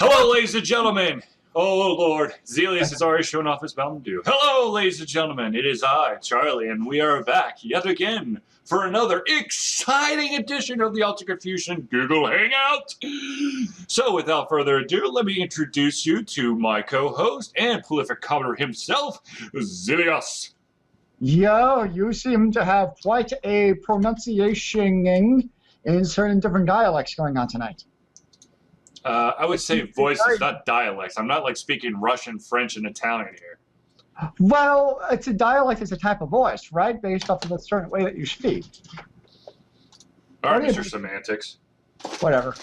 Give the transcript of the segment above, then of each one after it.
Hello, ladies and gentlemen. Oh, Lord. Zelius has already shown off his Mountain Dew. Hello, ladies and gentlemen. It is I, Charlie, and we are back yet again for another exciting edition of the Ultra Confusion Google Hangout. So, without further ado, let me introduce you to my co-host and prolific coder himself, Zelius. Yo, you seem to have quite a pronunciation in certain different dialects going on tonight. I would say voices, not dialects. I'm not like speaking Russian, French, and Italian here. Well, it's a dialect, it's a type of voice, right? Based off of a certain way that you speak. All right, Mr. Semantics. Whatever.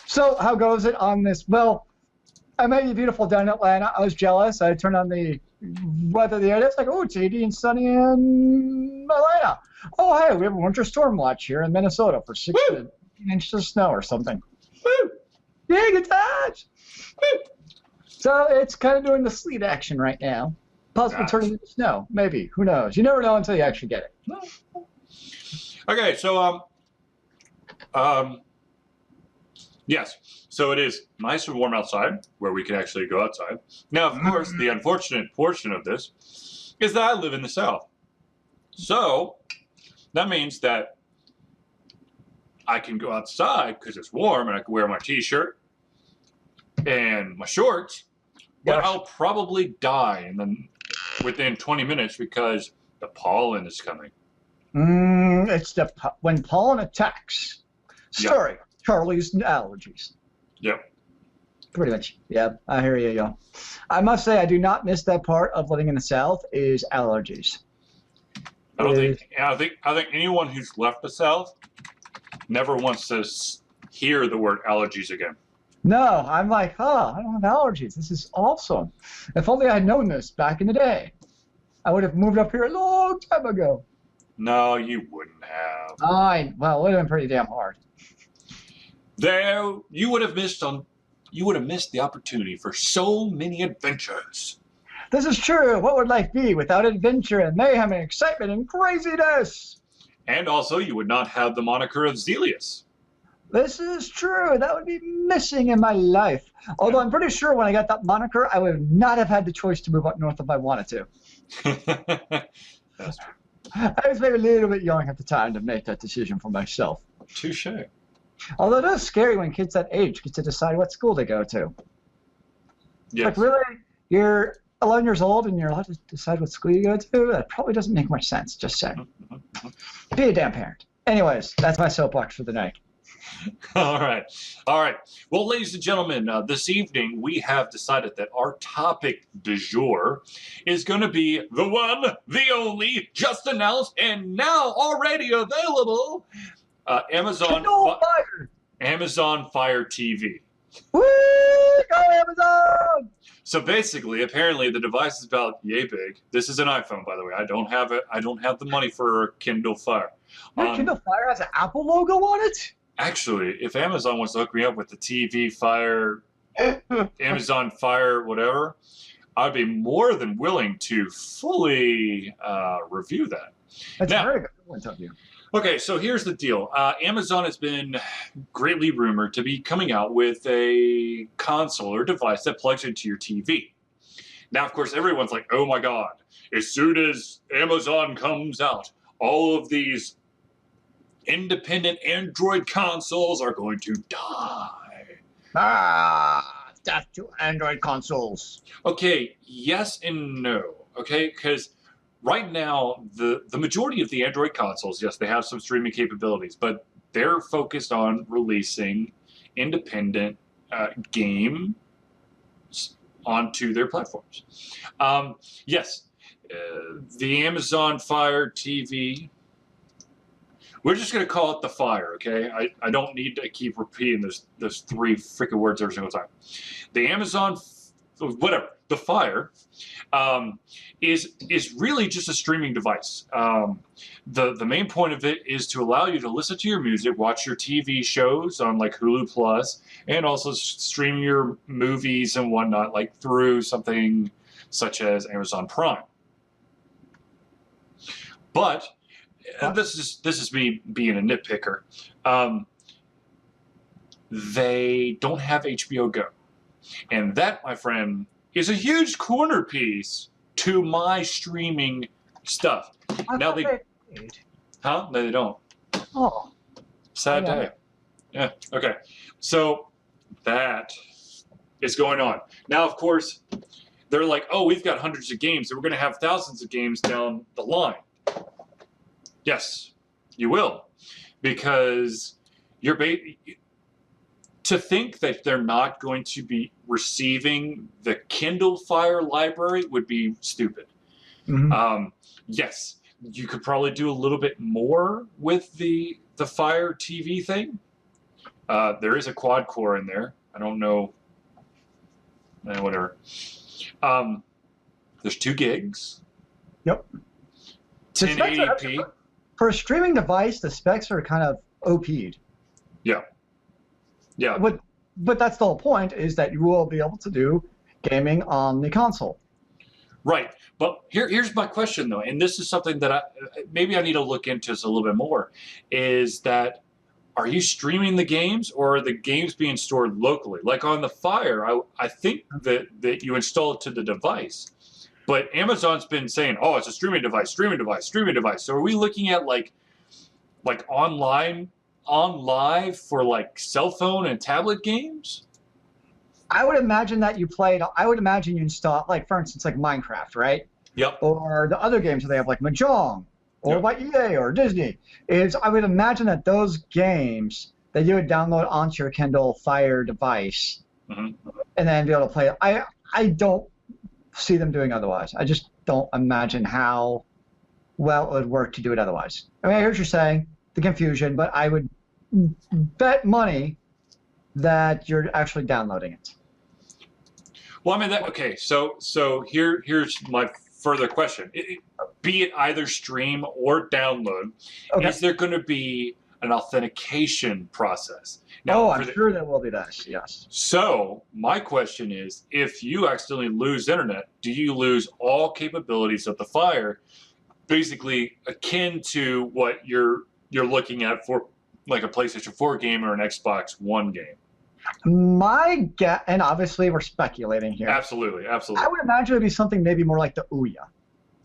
So how goes it on this? Well, I met you beautiful down in Atlanta. I was jealous. I turned on the weather the other day. It's like, oh, it's 80 and sunny in Atlanta. Oh, hey, we have a winter storm watch here in Minnesota for 6 to 8 inches of snow or something. Woo! Yeah, good times. Woo! So it's kind of doing the sleet action right now. Possibly turning into snow. Maybe. Who knows? You never know until you actually get it. Okay, so, yes. So it is nice and warm outside, where we can actually go outside. Now, of course, the unfortunate portion of this is that I live in the South. So that means that I can go outside because it's warm and I can wear my t-shirt and my shorts, but I'll probably die within 20 minutes because the pollen is coming. It's when pollen attacks. Sorry, yep. Charlie's allergies. Yep. Pretty much. Yeah, I hear you, yo. I must say I do not miss that part of living in the South is allergies. I think anyone who's left the South never wants to hear the word allergies again. No, I'm like, I don't have allergies. This is awesome. If only I had known this back in the day, I would have moved up here a long time ago. No, you wouldn't have. Well, it would have been pretty damn hard. You would have missed the opportunity for so many adventures. This is true. What would life be without adventure and mayhem and excitement and craziness? And also, you would not have the moniker of Zelius. This is true. That would be missing in my life. Although I'm pretty sure when I got that moniker, I would not have had the choice to move up north if I wanted to. That's true. I was maybe a little bit young at the time to make that decision for myself. Touche. Although it is scary when kids that age get to decide what school they go to. Yes. Like, really? You're 11 years old and you're allowed to decide what school you go to? That probably doesn't make much sense, just saying. Be a damn parent. Anyways, that's my soapbox for the night. All right. Well, ladies and gentlemen, this evening we have decided that our topic du jour is going to be the one, the only, just announced, and now already available, Amazon Fire TV. Woo! Go Amazon! So basically, apparently, the device is about yay big. This is an iPhone, by the way. I don't have it. I don't have the money for a Kindle Fire. Your Kindle Fire has an Apple logo on it? Actually, if Amazon wants to hook me up with the TV Fire, Amazon Fire, whatever, I'd be more than willing to fully review that. That's a very good point of view. Okay, so here's the deal. Amazon has been greatly rumored to be coming out with a console or device that plugs into your TV. Now, of course, everyone's like, oh my God, as soon as Amazon comes out, all of these independent Android consoles are going to die. Death to Android consoles. Okay, yes and no. Okay, because right now, the majority of the Android consoles, yes, they have some streaming capabilities, but they're focused on releasing independent games onto their platforms. Yes, the Amazon Fire TV, we're just going to call it the Fire, okay? I don't need to keep repeating those three freaking words every single time. The Amazon, whatever, the Fire is really just a streaming device. The main point of it is to allow you to listen to your music, watch your TV shows on like Hulu Plus, and also stream your movies and whatnot like through something such as Amazon Prime. But this is me being a nitpicker. they don't have HBO Go. And that, my friend, is a huge corner piece to my streaming stuff. I Now thought they, did. huh? No, they don't. Oh, Sad yeah. day. Yeah. Okay. So that is going on. Now, of course, they're like, oh, we've got hundreds of games, and we're going to have thousands of games down the line. Yes, you will, because you're to think that they're not going to be receiving the Kindle Fire library would be stupid. Mm-hmm. Yes, you could probably do a little bit more with the Fire TV thing. There is a quad core in there. I don't know. Whatever. There's 2 gigs. Yep. 1080p. For a streaming device, the specs are kind of OP'd. Yeah. Yeah. But that's the whole point, is that you will be able to do gaming on the console. Right. But here's my question, though, and this is something that maybe I need to look into this a little bit more, is that are you streaming the games, or are the games being stored locally? Like on the Fire, I think that you install it to the device. But Amazon's been saying, oh, it's a streaming device, streaming device, streaming device. So are we looking at like online, on live for like cell phone and tablet games? I would imagine that you played. I would imagine you install, like, for instance, like Minecraft, right? Yep. Or the other games that they have, like Mahjong, or Yep. by EA or Disney. I would imagine that those games that you would download onto your Kindle Fire device, Mm-hmm. and then be able to play it. I don't see them doing otherwise. I just don't imagine how well it would work to do it otherwise. I mean, I hear what you're saying, the confusion, but I would bet money that you're actually downloading it. Well, I mean, okay. So here's my further question. Be it either stream or download, Okay. is there going to be an authentication process? Now, I'm sure there will be that, yes. So my question is, if you accidentally lose internet, do you lose all capabilities of the Fire, basically akin to what you're looking at for like a PlayStation 4 game or an Xbox One game? My guess, and obviously we're speculating here. Absolutely, absolutely. I would imagine it would be something maybe more like the Ouya,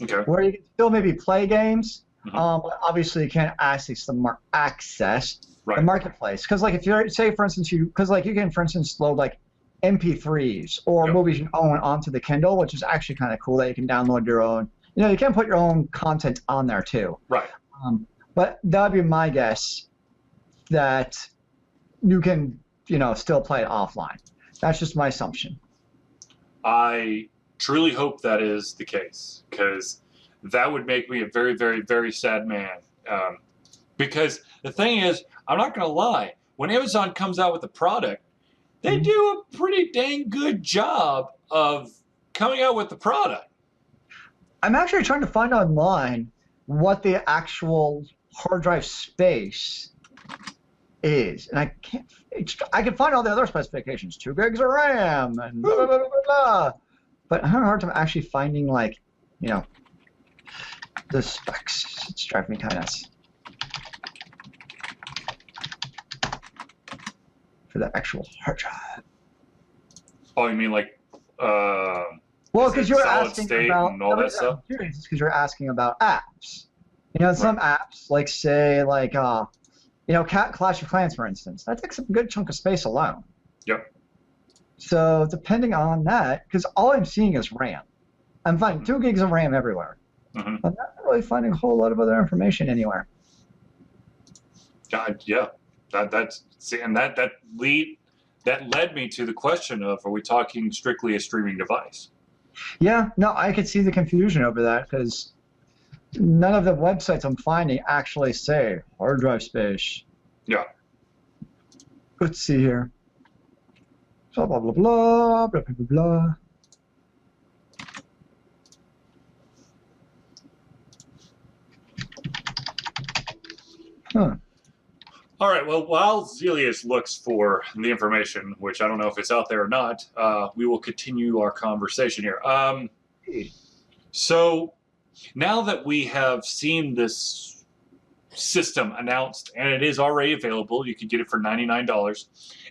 Okay. where you can still maybe play games. Mhm. But obviously you can't access the Right. marketplace, because like if you're, say for instance, you can for instance load like MP3s or Yep. movies you own onto the Kindle, which is actually kind of cool that you can download your own. You can put your own content on there too. Right. But that would be my guess, that you can still play it offline. That's just my assumption. I truly hope that is the case, because that would make me a very, very, very sad man. Because the thing is, I'm not going to lie, when Amazon comes out with a product, they Mhm. do a pretty dang good job of coming out with the product. I'm actually trying to find online what the actual hard drive space is, and I can't. I can find all the other specifications, 2 gigs of RAM and blah blah blah blah blah. But I'm having a hard time actually finding the specs. It's driving me kind of nuts. For the actual hard drive. Oh, you mean like, Well, is because it you're solid asking state about and all that stuff? Because you're asking about apps. Some apps, like say, Clash of Clans, for instance, that takes a good chunk of space alone. Yep. So depending on that, because all I'm seeing is RAM. I'm finding 2 gigs of RAM everywhere. Mm-hmm. I'm not really finding a whole lot of other information anywhere. God, yeah. That led me to the question of, are we talking strictly a streaming device? Yeah, no, I could see the confusion over that, because none of the websites I'm finding actually say hard drive space. Yeah. Let's see here. Blah, blah, blah, blah, blah, blah, blah. Huh. All right, well, while Zelius looks for the information, which I don't know if it's out there or not, we will continue our conversation here. So now that we have seen this system announced, and it is already available. You can get it for $99,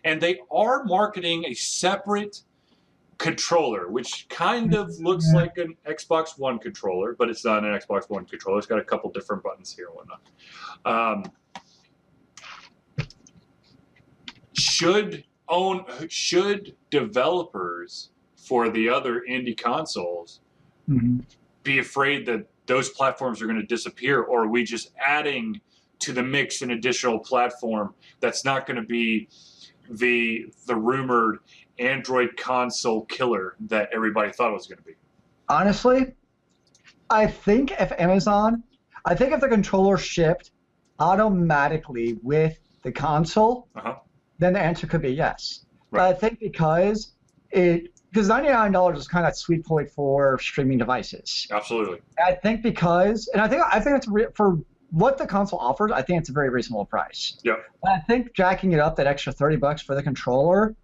and they are marketing a separate controller, which kind of looks like an Xbox One controller, but it's not an Xbox One controller. It's got a couple different buttons here and whatnot. Should developers for the other indie consoles be afraid that those platforms are going to disappear, or are we just adding to the mix an additional platform that's not going to be the rumored Android console killer that everybody thought it was going to be? Honestly, I think if the controller shipped automatically with the console, then the answer could be yes. Right. But I think because $99 is kind of that sweet point for streaming devices. Absolutely. I think it's for what the console offers, I think it's a very reasonable price. Yep. But I think jacking it up that extra $30 for the controller,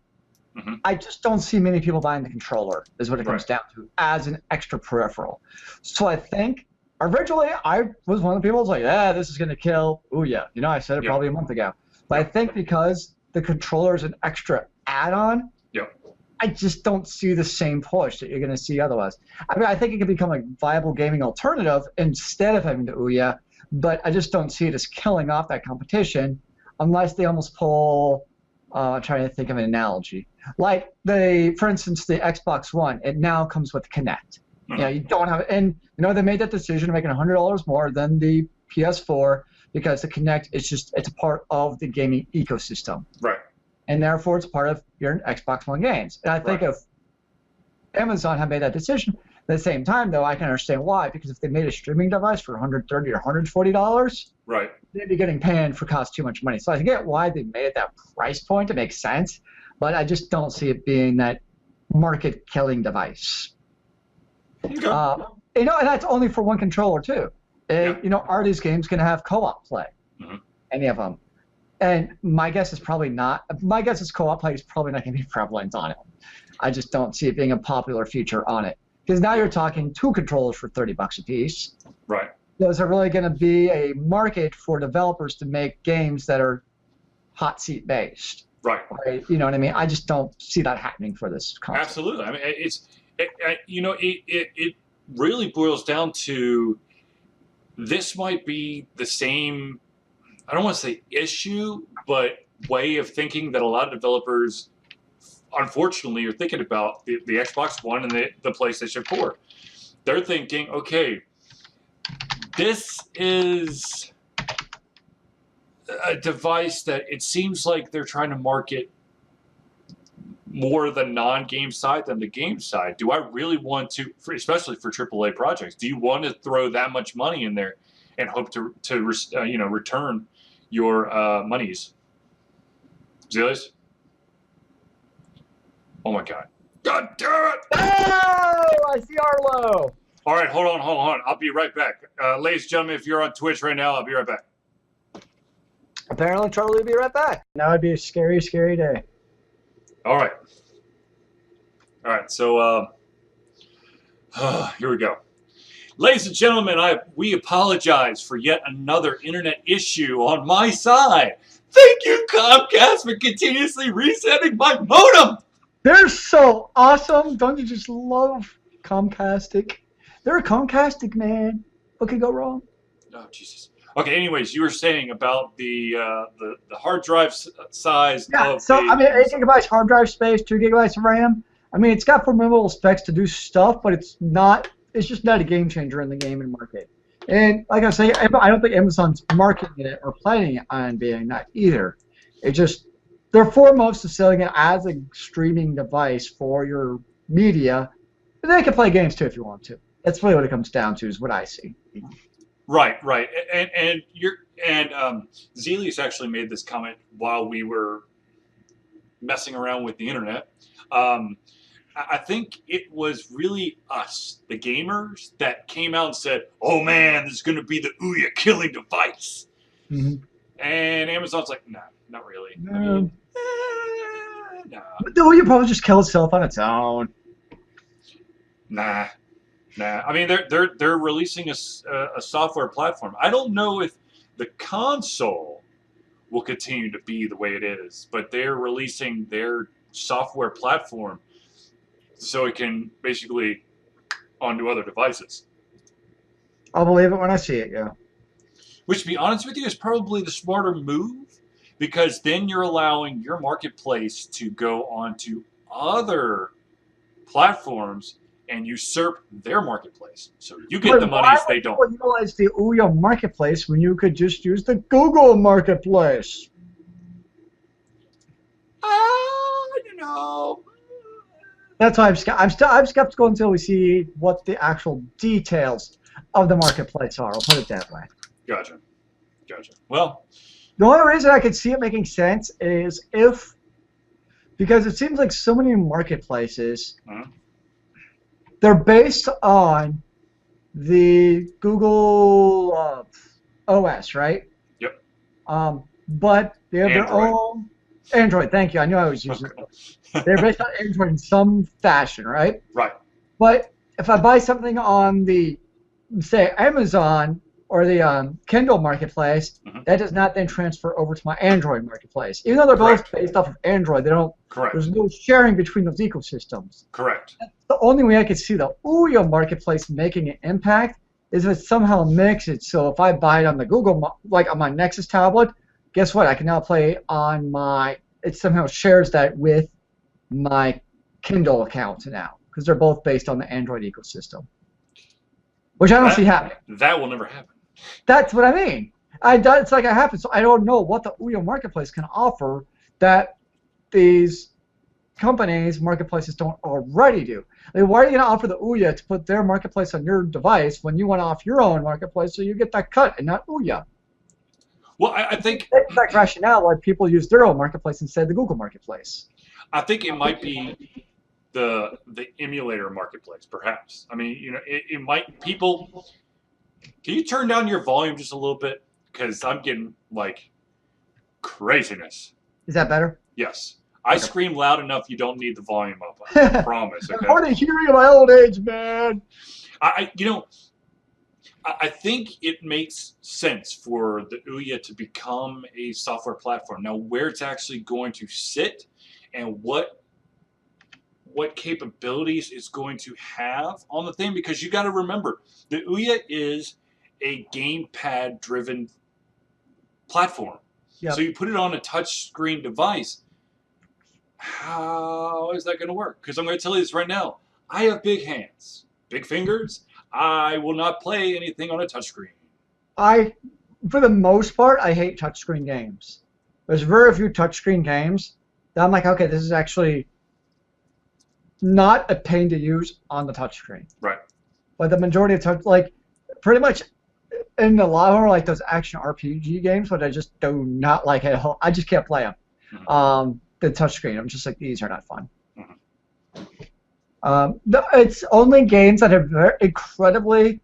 I just don't see many people buying the controller, is what it comes down to, as an extra peripheral. So I think originally I was one of the people who was like, yeah, this is going to kill Ouya. I said it probably a month ago. But I think because the controller is an extra add-on, I just don't see the same push that you're going to see otherwise. I mean, I think it could become a viable gaming alternative instead of having the Ouya, but I just don't see it as killing off that competition unless they almost pull, I'm trying to think of an analogy. Like, for instance, the Xbox One, it now comes with Kinect. You don't have, and they made that decision of making $100 more than the PS4 because the Kinect it's a part of the gaming ecosystem. Right. And therefore, it's part of your Xbox One games. And I think if Amazon had made that decision, at the same time, though, I can understand why. Because if they made a streaming device for $130 or $140, they'd be getting panned for cost too much money. So I get why they made it that price point. It makes sense. But I just don't see it being that market-killing device. Okay. And that's only for one controller, too. Are these games going to have co-op play? Any of them? And my guess is co-op play is probably not going to be prevalent on it. I just don't see it being a popular feature on it. Because now you're talking two controllers for $30 a piece. Right. Is there really going to be a market for developers to make games that are hot seat based? Right. You know what I mean? I just don't see that happening for this concept. Absolutely. I mean, it really boils down to this might be the same, I don't want to say issue, but way of thinking that a lot of developers, unfortunately, are thinking about the Xbox One and the PlayStation 4. They're thinking, okay, this is a device that it seems like they're trying to market more the non-game side than the game side. Do I really want to, especially for AAA projects, do you want to throw that much money in there and hope to return your monies? Zillius? Oh my God. God damn it! Oh, I see Arlo. All right, hold on. I'll be right back. Ladies and gentlemen, if you're on Twitch right now, I'll be right back. Apparently, Charlie will be right back. Now it'd be a scary, scary day. All right. So here we go. Ladies and gentlemen, we apologize for yet another internet issue on my side. Thank you, Comcast, for continuously resetting my modem. They're so awesome. Don't you just love Comcastic? They're a Comcastic, man. What could go wrong? Oh, Jesus. Okay, anyways, you were saying about the hard drive size. Yeah, so, 8 gigabytes hard drive space, 2 gigabytes of RAM. I mean, it's got formidable specs to do stuff, but it's just not a game changer in the gaming market. And like I say, I don't think Amazon's marketing it or planning on being that either. They're foremost to selling it as a streaming device for your media. But they can play games too if you want to. That's really what it comes down to, is what I see. Right. And Zelius actually made this comment while we were messing around with the internet. I think it was really us, the gamers, that came out and said, "Oh man, this is going to be the Ouya killing device." And Amazon's like, "No, not really." No. I mean, no. The Ouya probably just kill itself on its own. Nah. I mean, they're releasing a software platform. I don't know if The console will continue to be the way it is, but they're releasing their software platform so it can basically onto other devices. I'll believe it when I see it. Yeah. Which, to be honest with you, is probably the smarter move, because then you're allowing your marketplace to go onto other platforms and usurp their marketplace. So you get But the why monies would they don't. people utilize the Ouya marketplace when you could just use the Google marketplace? You know. That's why I'm skeptical until we see what the actual details of the marketplace are. I'll put it that way. Gotcha. Well, The only reason I could see it making sense is because it seems like so many marketplaces, they're based on the Google OS, right? Yep. But they have their Android. own Android. Thank you. I knew I was using it. They're based on Android in some fashion, right? Right. But if I buy something on the, say, Amazon or the Kindle marketplace, that does not then transfer over to my Android marketplace. Even though they're both based off of Android, they don't. Correct. There's no sharing between those ecosystems. Correct. The only way I could see the Ouya marketplace making an impact is if it somehow makes it so if I buy it on the Google, like on my Nexus tablet, guess what? I can now play on my. It somehow shares that with my Kindle account now, because they're both based on the Android ecosystem, which I don't see happening. That will never happen. That's what I mean. It's like it happens. So I don't know what the Ouya marketplace can offer that these companies, marketplaces don't already do. Like, why are you going to offer the Ouya to put their marketplace on your device when you want to offer your own marketplace so you get that cut and not Ouya? Well, I think that's like rationale why people use their own marketplace instead of the Google marketplace. I think it might be the emulator marketplace, perhaps. I mean, it might people. Can you turn down your volume just a little bit? Because I'm getting like craziness. Is that better? Yes. I scream loud enough you don't need the volume up. I promise. Okay? I'm hard of hearing in my old age, man. I think it makes sense for the Ouya to become a software platform. Now, where it's actually going to sit and what capabilities it's going to have on the thing, because you got to remember, the Ouya is a gamepad-driven platform. Yep. So you put it on a touchscreen device. How is that going to work? Because I'm going to tell you this right now. I have big hands, big fingers. I will not play anything on a touchscreen. For the most part, I hate touchscreen games. There's very few touchscreen games that I'm like, okay, this is actually not a pain to use on the touchscreen. Right. But the majority of pretty much in a lot of like those action RPG games, but I just do not like it. I just can't play them. Mm-hmm. The touchscreen, I'm just like, these are not fun. Mm-hmm. It's only games that have very incredibly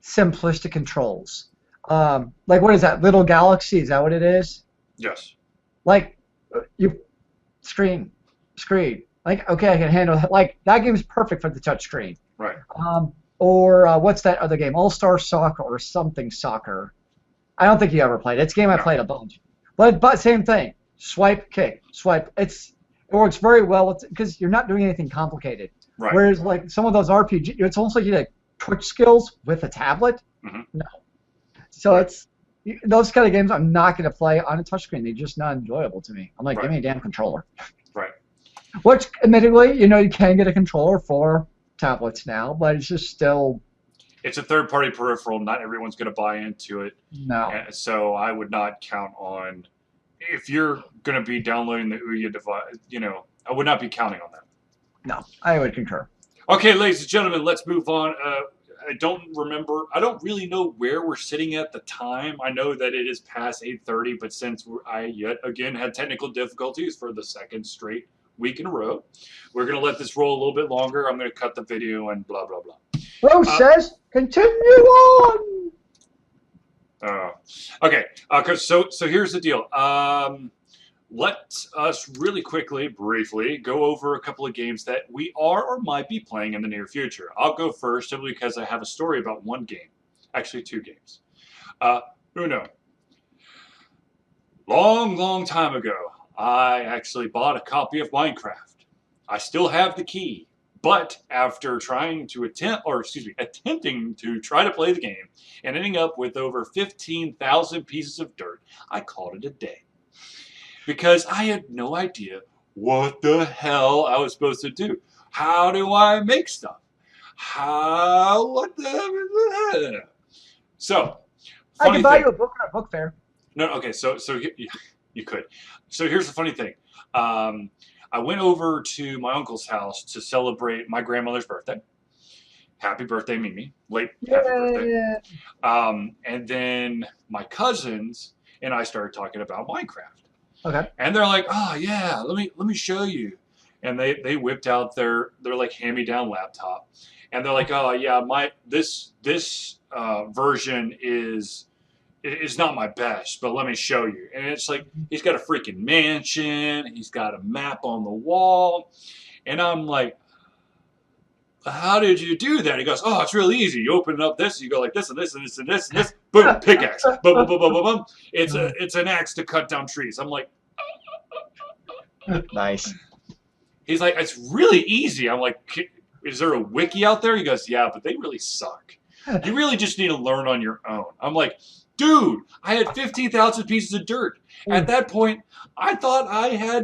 simplistic controls. Like, what is that? Little Galaxy, is that what it is? Yes. Like, you screen. Like, okay, I can handle it. Like, that game is perfect for the touchscreen. Right. Or what's that other game? All-Star Soccer or something soccer. I don't think you ever played it. It's a game I played a bunch. But same thing. Swipe, kick, swipe. It works very well because you're not doing anything complicated. Right. Whereas like some of those RPG, it's almost like you like Twitch skills with a tablet. Mm-hmm. No. So it's those kind of games I'm not going to play on a touchscreen. They're just not enjoyable to me. I'm like, give me a damn controller. Right. Which, admittedly, you can get a controller for tablets now, but it's just still. It's a third-party peripheral. Not everyone's going to buy into it. No. So I would not count on. If you're going to be downloading the Ouya device, I would not be counting on that. No, I would concur. Okay, ladies and gentlemen, let's move on. I don't really know where we're sitting at the time. I know that it is past 8:30, but since I yet again had technical difficulties for the second straight week in a row, we're going to let this roll a little bit longer. I'm going to cut the video and blah, blah, blah. Says continue on. Okay, so here's the deal. Let us really quickly, briefly, go over a couple of games that we are or might be playing in the near future. I'll go first simply because I have a story about one game. Actually, two games. Uno. Long time ago, I actually bought a copy of Minecraft. I still have the key, but after trying to attempting to try to play the game and ending up with over 15,000 pieces of dirt, I called it a day. Because I had no idea what the hell I was supposed to do. How do I make stuff? What the? So, I can funny buy thing. you a book at a book fair. No, okay, you could. So here's the funny thing. I went over to my uncle's house to celebrate my grandmother's birthday. Happy birthday, Mimi. Late happy birthday. Yeah. And then my cousins and I started talking about Minecraft. Okay. And they're like, "Oh yeah, let me show you." And they whipped out their like hand-me-down laptop, and they're like, "Oh yeah, this version is not my best, but let me show you." And it's like he's got a freaking mansion, he's got a map on the wall, and I'm like, "How did you do that?" He goes, "Oh, it's really easy. You open up this, you go like this and this and this and this and this, boom, pickaxe, boom, boom, boom, boom, boom, boom. It's an axe to cut down trees." I'm like, Nice. he's like, "It's really easy." I'm like, "Is there a wiki out there?" He goes, "Yeah, but they really suck. You really just need to learn on your own." I'm like, "Dude, I had 15,000 pieces of dirt. At that point, I thought I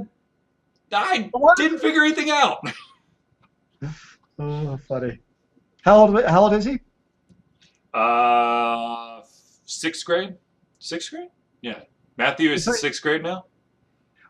What? didn't figure anything out." Oh, funny. How old is he? Sixth grade? Sixth grade? Yeah. Matthew is in sixth grade now?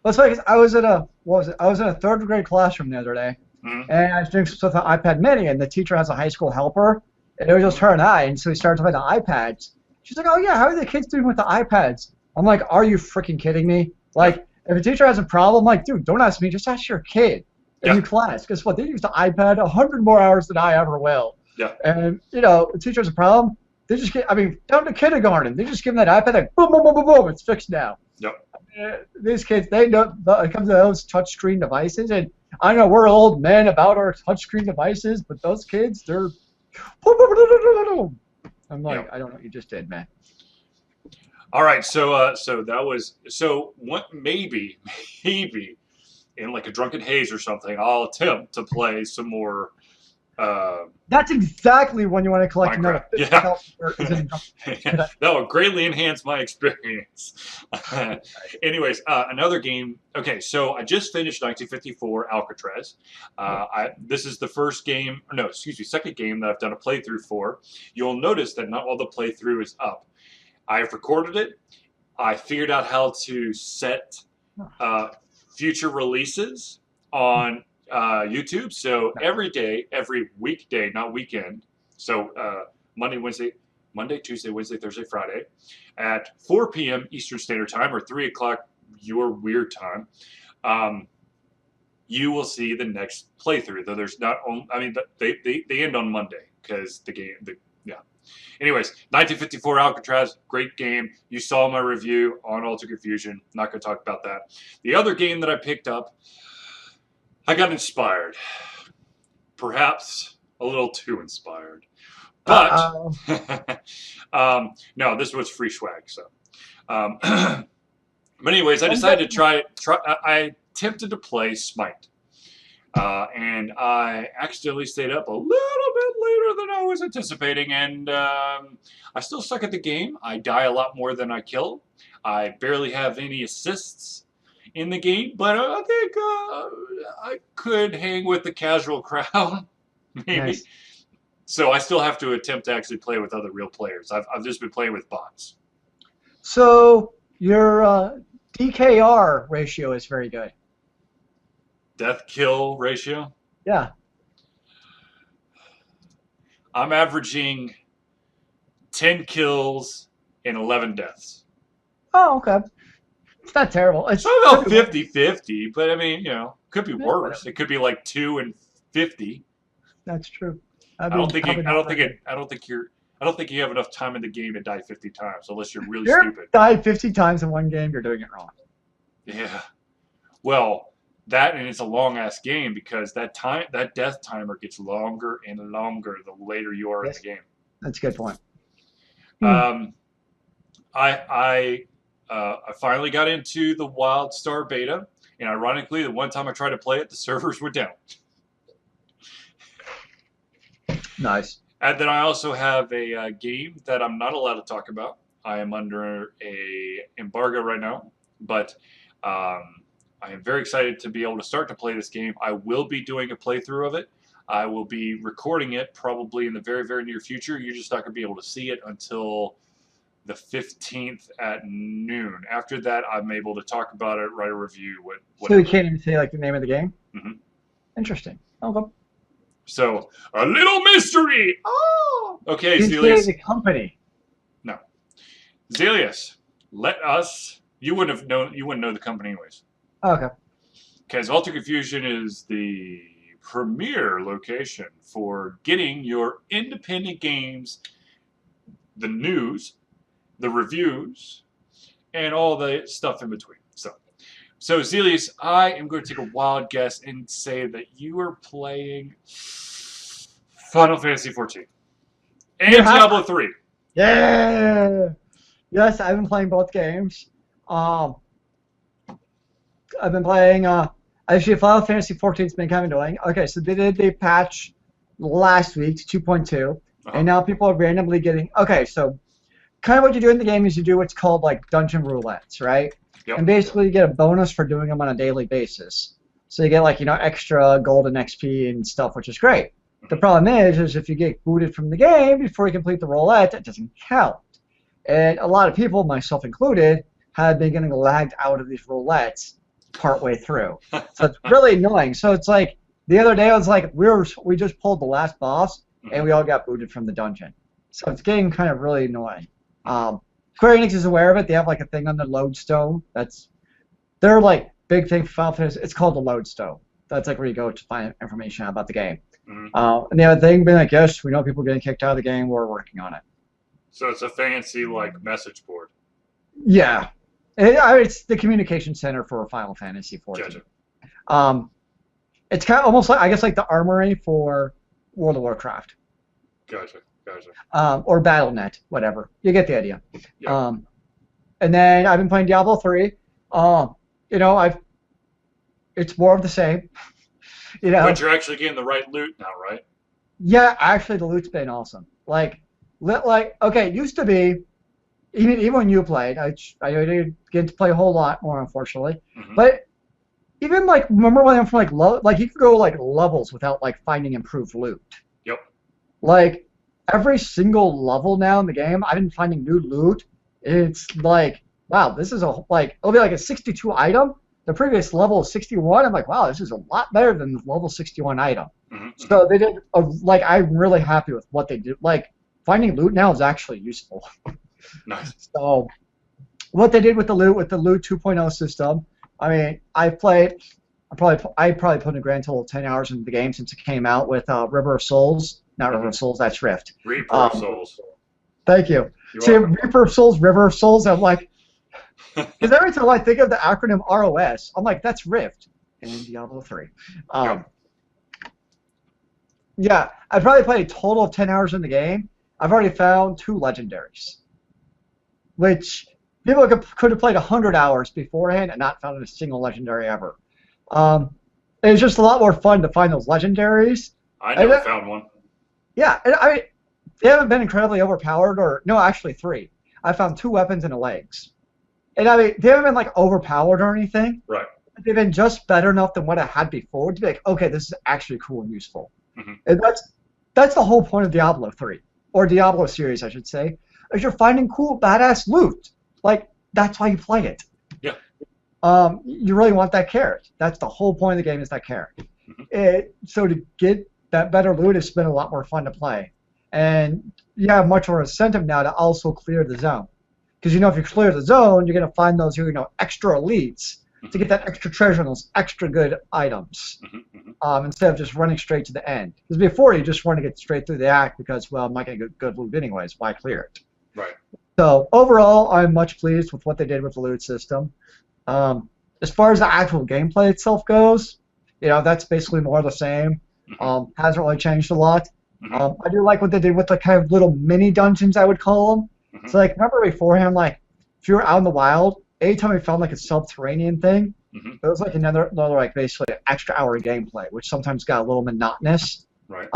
Well, it's funny 'cause I was in a what was it? I was in a third grade classroom the other day, Mm-hmm. and I was doing some stuff on iPad Mini, and the teacher has a high school helper, and it was just her and I, and so we started talking about the iPads. She's like, "Oh yeah, how are the kids doing with the iPads?" I'm like, "Are you freaking kidding me? Like, if a teacher has a problem, like, dude, don't ask me, just ask your kid in Yeah. your class. Guess what? They use the iPad 100 more hours than I ever will. Yeah. And the teacher has a problem, they just get, I mean, down to kindergarten, they just give them that iPad, like, boom, boom, boom, boom, boom, it's fixed now. Yep. These kids, they know it comes to those touchscreen devices, and I know we're old men about our touchscreen devices, but those kids, they're. I'm like, Yeah. I don't know what you just did, man. All right, so that was what maybe in like a drunken haze or something, I'll attempt to play some more That's exactly when you want to collect another Minecraft. 50,000 Yeah. That would greatly enhance my experience. Anyways, another game. Okay, so I just finished 1954 Alcatraz. This is the first game, or no, excuse me, second game that I've done a playthrough for. You'll notice that not all the playthrough is up. I've recorded it. I figured out how to set future releases on YouTube. So every day, every weekday, not weekend. So Monday, Tuesday, Wednesday, Thursday, Friday, at 4 p.m. Eastern Standard Time or 3 o'clock your weird time. You will see the next playthrough. Though there's not only, I mean, they end on Monday because yeah. Anyways, 1954 Alcatraz, great game. You saw my review on Alter Confusion. Not going to talk about that. The other game that I picked up, I got inspired. Perhaps a little too inspired. But, no, this was free swag. So, but anyways, I decided to try. I attempted to play Smite. And I accidentally stayed up a little bit later than I was anticipating, and I still suck at the game. I die a lot more than I kill. I barely have any assists in the game, but I think I could hang with the casual crowd, maybe. Nice. So I still have to attempt to actually play with other real players. I've just been playing with bots. So your DKR ratio is very good. Death kill ratio? Yeah. I'm averaging 10 kills and 11 deaths. Oh, okay. It's not terrible. It's about 50-50, but I mean, could be worse. It could be like 2 and 50. That's true. I don't think you have enough time in the game to die 50 times unless you're really stupid. Die 50 times in one game, you're doing it wrong. Yeah. Well, that, and it's a long ass game because that death timer gets longer and longer the later you are in the game. That's a good point. I I finally got into the WildStar beta, and ironically, the one time I tried to play it, the servers were down. Nice. And then I also have a game that I'm not allowed to talk about. I am under a embargo right now, but I am very excited to be able to start to play this game. I will be doing a playthrough of it. I will be recording it probably in the very, very near future. You're just not going to be able to see it until the 15th at noon. After that, I'm able to talk about it, write a review. So you can't even say like the name of the game? Mm-hmm. Interesting. Okay. So, a little mystery! Oh! Okay, You Zelius. say the company. No. Zelius, let us... You wouldn't know the company anyways. Okay. Because Alter Confusion is the premier location for getting your independent games, the news, the reviews, and all the stuff in between. So Zelius, I am going to take a wild guess and say that you are playing Final Fantasy XIV and Diablo 3. Yeah. Yes, I've been playing both games. I've been playing. Actually, Final Fantasy XIV's been kind of annoying. Okay, so they did the patch last week to 2.2, and now people are randomly getting. Okay, so kind of what you do in the game is you do what's called like dungeon roulettes, right? Yep. And basically you get a bonus for doing them on a daily basis. So you get like, extra golden XP and stuff, which is great. The problem is if you get booted from the game before you complete the roulette, it doesn't count. And a lot of people, myself included, have been getting lagged out of these roulettes partway through. So it's really annoying. So it's like the other day I was like, we just pulled the last boss and we all got booted from the dungeon. So it's getting kind of really annoying. Square Enix is aware of it. They have like a thing on the lodestone. That's their like big thing for Final Fantasy. It's called the lodestone. That's like where you go to find information about the game. And the other thing being like, yes, we know people getting kicked out of the game. We're working on it. So it's a fancy like message board. Yeah, it's the communication center for Final Fantasy XIV. Gotcha. It's kind of almost like I guess like the armory for World of Warcraft. Gotcha. Or BattleNet, whatever. You get the idea. Yeah. And then I've been playing Diablo 3. It's more of the same. But you're actually getting the right loot now, right? Yeah, actually, the loot's been awesome. Okay, it used to be, even when you played, I didn't get to play a whole lot more, unfortunately. But even remember when I'm from you could go levels without finding improved loot. Yep. Every single level now in the game, I've been finding new loot. It's like, wow, this is it'll be like a 62 item. The previous level is 61. I'm like, wow, this is a lot better than the level 61 item. So they did, I'm really happy with what they did. Finding loot now is actually useful. Nice. So what they did with the loot 2.0 system, I mean, I probably put in a grand total of 10 hours into the game since it came out with River of Souls. Not River of Souls, that's Rift. Reaper of Souls. Thank you. See, Reaper of Souls, River of Souls, I'm like, because every time I think of the acronym ROS, I'm like, that's Rift in Diablo 3. Yeah, I've probably played a total of 10 hours in the game. I've already found 2 legendaries, which people could have played 100 hours beforehand and not found a single legendary ever. It was just a lot more fun to find those legendaries. I never found one. Yeah, and they haven't been incredibly overpowered, no, actually 3. I found 2 weapons and a legs. And I mean, they haven't been overpowered or anything. Right. They've been just better enough than what I had before to be like, okay, this is actually cool and useful. And that's the whole point of Diablo 3, or Diablo series, I should say, is you're finding cool, badass loot. That's why you play it. Yeah. You really want that carrot. That's the whole point of the game, is that carrot. So to get that better loot, it's been a lot more fun to play. And you have much more incentive now to also clear the zone. Because, if you clear the zone, you're going to find those, extra elites to get that extra treasure and those extra good items. Instead of just running straight to the end. Because before, you just want to get straight through the act because, well, I'm not going to get good loot anyways. Why clear it? Right. So, overall, I'm much pleased with what they did with the loot system. As far as the actual gameplay itself goes, that's basically more of the same. Hasn't really changed a lot. I do like what they did with the kind of little mini dungeons, I would call them. So, remember beforehand, if you were out in the wild, anytime we found like a subterranean thing, it was like another like basically extra hour of gameplay, which sometimes got a little monotonous. Right.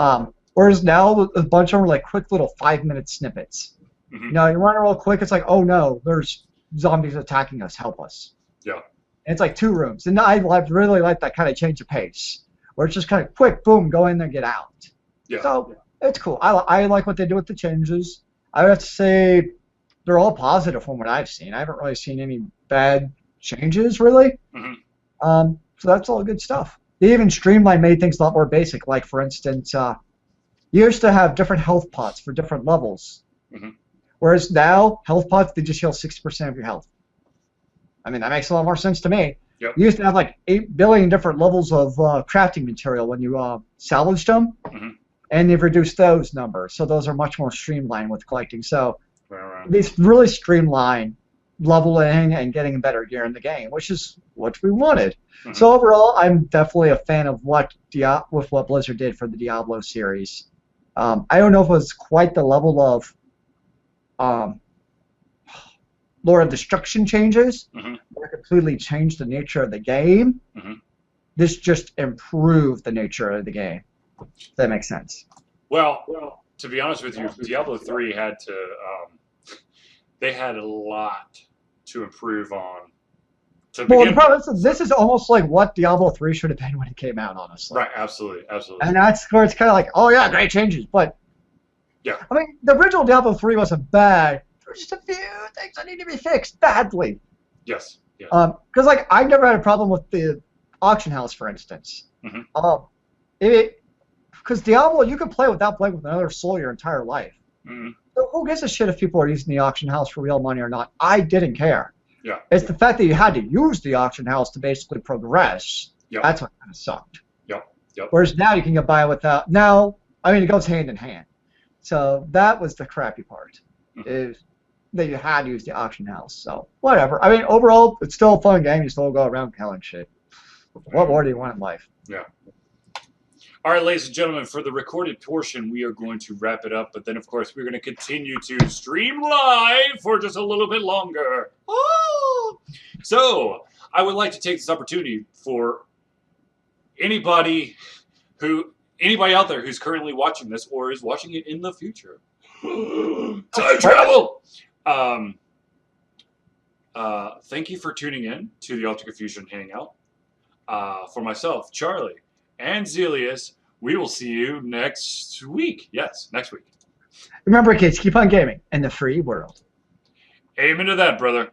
Whereas now a bunch of them are like quick little 5-minute snippets. You know, you run real quick, it's like, oh no, there's zombies attacking us, help us. Yeah. And it's like 2 rooms. And I really like that kind of change of pace, where it's just kind of quick, boom, go in there, get out. Yeah. So it's cool. I like what they do with the changes. I would have to say they're all positive from what I've seen. I haven't really seen any bad changes, really. So that's all good stuff. They even streamlined, made things a lot more basic. Like, for instance, you used to have different health pots for different levels. Whereas now, health pots, they just heal 60% of your health. I mean, that makes a lot more sense to me. Yep. You used to have like 8 billion different levels of crafting material when you salvaged them. And they've reduced those numbers. So those are much more streamlined with collecting. So these really streamline leveling and getting better gear in the game, which is what we wanted. So overall, I'm definitely a fan of what Blizzard did for the Diablo series. I don't know if it was quite the level of Lord of Destruction changes that completely changed the nature of the game. This just improved the nature of the game. If that makes sense. Well, to be honest with you, Diablo 3 had to, they had a lot to improve on. Well, the problem is, this is almost like what Diablo 3 should have been when it came out, honestly. Right, absolutely. And that's where it's kind of like, oh yeah, great changes, but yeah. I mean, the original Diablo 3 wasn't bad. There's just a few things that need to be fixed badly. Yes. Because like I never had a problem with the auction house, for instance. Because Diablo, you can play without playing with another soul your entire life. So who gives a shit if people are using the auction house for real money or not? I didn't care. Yeah. It's the fact that you had to use the auction house to basically progress. That's what kind of sucked. Whereas now you can get by without. Now, I mean, it goes hand in hand. So that was the crappy part, is that you had to use the auction house. So whatever. I mean, overall, it's still a fun game. You still go around killing shit. What more do you want in life? Yeah. All right, ladies and gentlemen, for the recorded portion, we are going to wrap it up. But then, of course, we're going to continue to stream live for just a little bit longer. Oh! So, I would like to take this opportunity for anybody out there who's currently watching this or is watching it in the future. Time travel! Thank you for tuning in to the Ultra Fusion Hangout. For myself, Charlie, and Zelius, we will see you next week. Yes, next week. Remember, kids, keep on gaming in the free world. Amen to that, brother.